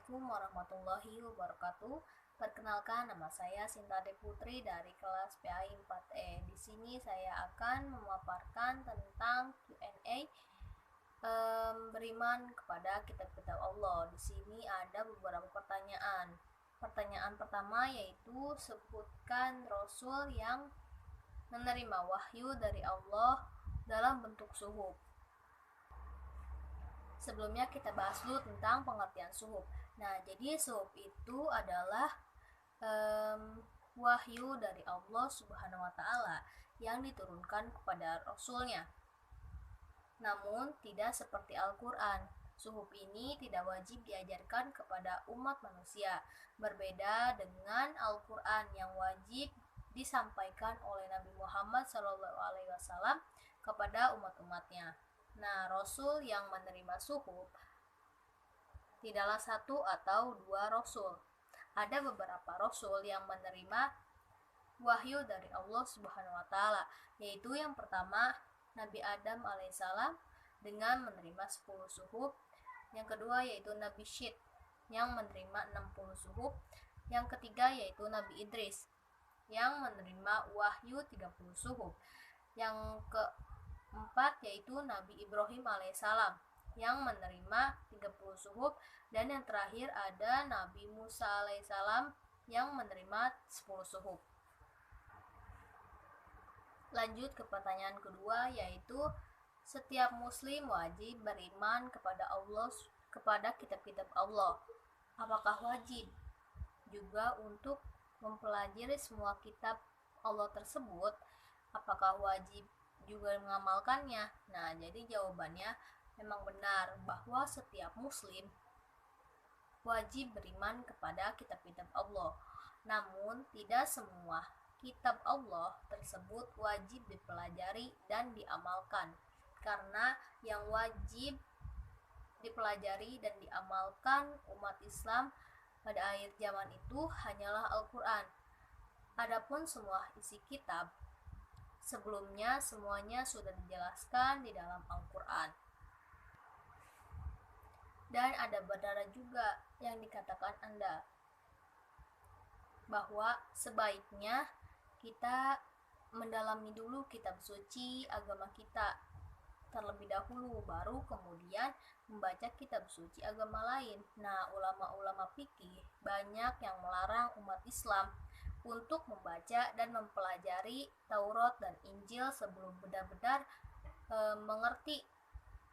Assalamualaikum warahmatullahi wabarakatuh. Perkenalkan, nama saya Sinta Putri dari kelas PAI 4E. Di sini saya akan memaparkan tentang Q&A beriman kepada kitab-kitab Allah. Di sini ada beberapa pertanyaan. Pertanyaan pertama yaitu sebutkan Rasul yang menerima wahyu dari Allah dalam bentuk suhuf. Sebelumnya kita bahas dulu tentang pengertian suhuf. Nah, jadi suhuf itu adalah wahyu dari Allah Subhanahu wa Ta'ala yang diturunkan kepada Rasulnya. Namun, tidak seperti Al-Quran. Suhuf ini tidak wajib diajarkan kepada umat manusia, berbeda dengan Al-Quran yang wajib disampaikan oleh Nabi Muhammad SAW kepada umat-umatnya. Nah, Rasul yang menerima suhuf tidaklah satu atau dua Rasul. Ada beberapa Rasul yang menerima wahyu dari Allah Subhanahu wa Ta'ala, yaitu yang pertama Nabi Adam alaihissalam dengan menerima 10 suhuf. Yang kedua yaitu Nabi Syed yang menerima 60 suhuf. Yang ketiga yaitu Nabi Idris yang menerima wahyu 30 suhuf. Yang keempat yaitu Nabi Ibrahim alaihissalam yang menerima 30 suhuf, dan yang terakhir ada Nabi Musa alaihissalam yang menerima 10 suhuf. Lanjut ke pertanyaan kedua, yaitu setiap muslim wajib beriman kepada Allah, kepada kitab-kitab Allah. Apakah wajib juga untuk mempelajari semua kitab Allah tersebut? Apakah wajib juga mengamalkannya? Nah, jadi jawabannya memang benar bahwa setiap muslim wajib beriman kepada kitab-kitab Allah. Namun, tidak semua kitab Allah tersebut wajib dipelajari dan diamalkan. Karena yang wajib dipelajari dan diamalkan umat Islam pada akhir zaman itu hanyalah Al-Quran. Adapun semua isi kitab sebelumnya semuanya sudah dijelaskan di dalam Al-Quran. Dan ada benar juga yang dikatakan Anda, bahwa sebaiknya kita mendalami dulu kitab suci agama kita terlebih dahulu, baru kemudian membaca kitab suci agama lain. Nah, ulama-ulama fikih banyak yang melarang umat Islam untuk membaca dan mempelajari Taurat dan Injil sebelum benar-benar mengerti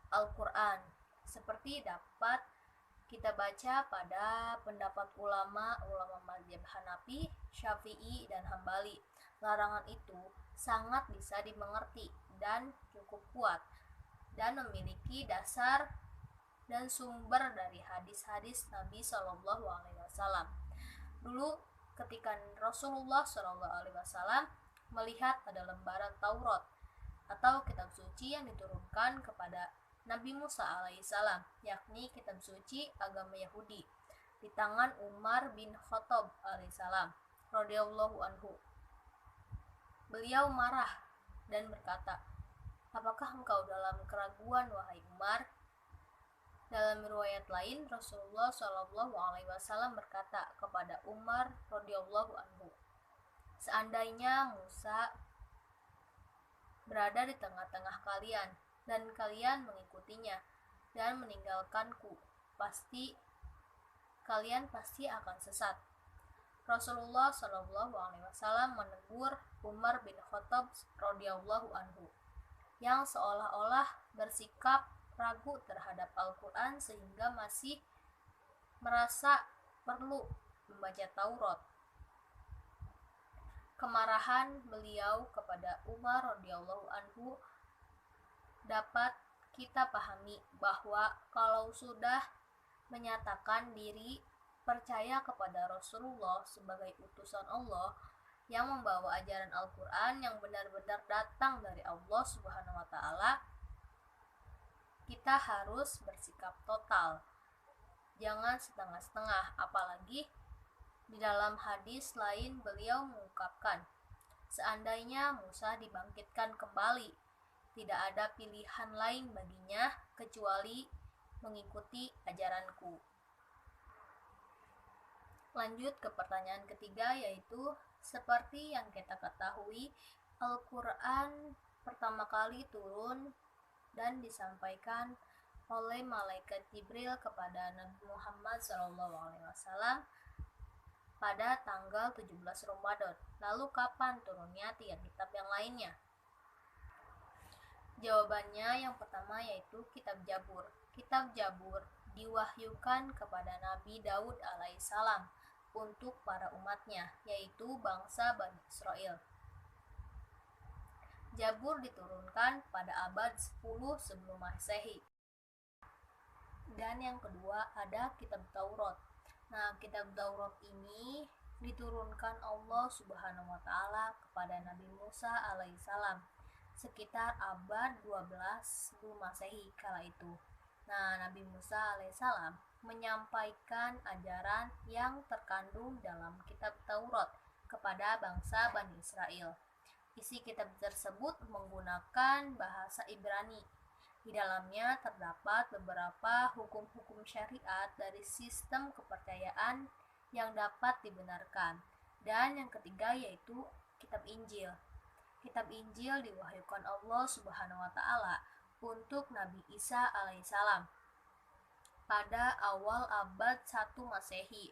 Al-Quran. Seperti dapat kita baca pada pendapat ulama mazhab Hanafi, Syafi'i, dan Hambali. Larangan itu sangat bisa dimengerti dan cukup kuat dan memiliki dasar dan sumber dari hadis-hadis Nabi Shallallahu Alaihi Wasallam. Dulu ketika Rasulullah Shallallahu Alaihi Wasallam melihat ada lembaran Taurat atau kitab suci yang diturunkan kepada Nabi Musa alaihissalam, yakni kitab suci agama Yahudi, di tangan Umar bin Khattab alaihissalam radhiyallahu anhu. Beliau marah dan berkata, "Apakah engkau dalam keraguan, wahai Umar?" Dalam riwayat lain, Rasulullah Shallallahu Alaihi Wasallam berkata kepada Umar radhiyallahu anhu, "Seandainya Musa berada di tengah-tengah kalian dan kalian mengikutinya dan meninggalkanku, kalian pasti akan sesat." Rasulullah Shallallahu Alaihi Wasallam menegur Umar bin Khattab radhiyallahu anhu yang seolah-olah bersikap ragu terhadap Al-Quran sehingga masih merasa perlu membaca Taurat. Kemarahan beliau kepada Umar radhiyallahu anhu dapat kita pahami bahwa kalau sudah menyatakan diri percaya kepada Rasulullah sebagai utusan Allah yang membawa ajaran Al-Quran yang benar-benar datang dari Allah Subhanahu wa Ta'ala, kita harus bersikap total, jangan setengah-setengah. Apalagi di dalam hadis lain beliau mengungkapkan, seandainya Musa dibangkitkan kembali, tidak ada pilihan lain baginya kecuali mengikuti ajaranku. Lanjut ke pertanyaan ketiga, yaitu seperti yang kita ketahui, Al-Quran pertama kali turun dan disampaikan oleh malaikat Jibril kepada Nabi Muhammad SAW pada tanggal 17 Ramadan. Lalu kapan turunnya tiga kitab yang lainnya? Jawabannya yang pertama yaitu kitab Jabur. Kitab Jabur diwahyukan kepada Nabi Daud alaihissalam untuk para umatnya, yaitu bangsa Bani Israel. Jabur diturunkan pada abad 10 sebelum Masehi. Dan yang kedua ada kitab Taurat. Nah, kitab Taurat ini diturunkan Allah Subhanahu wa taala kepada Nabi Musa alaihissalam sekitar abad 12 sebelum Masehi kala itu. Nah, Nabi Musa alaihissalam menyampaikan ajaran yang terkandung dalam kitab Taurat kepada bangsa Bani Israel. Isi kitab tersebut menggunakan bahasa Ibrani. Di dalamnya terdapat beberapa hukum-hukum syariat dari sistem kepercayaan yang dapat dibenarkan. Dan yang ketiga yaitu kitab Injil. Kitab Injil diwahyukan Allah Subhanahu wa taala untuk Nabi Isa alaihissalam pada awal abad 1 Masehi.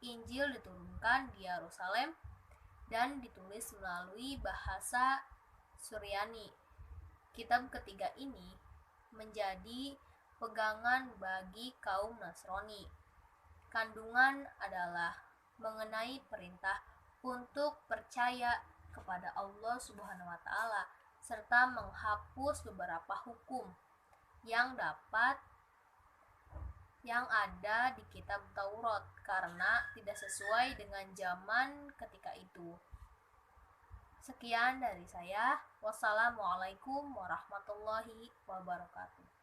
Injil diturunkan di Yerusalem dan ditulis melalui bahasa Suryani. Kitab ketiga ini menjadi pegangan bagi kaum Nasrani. Kandungan adalah mengenai perintah untuk percaya kepada Allah Subhanahu wa taala serta menghapus beberapa hukum yang ada di kitab Taurat karena tidak sesuai dengan zaman ketika itu. Sekian dari saya. Wassalamualaikum warahmatullahi wabarakatuh.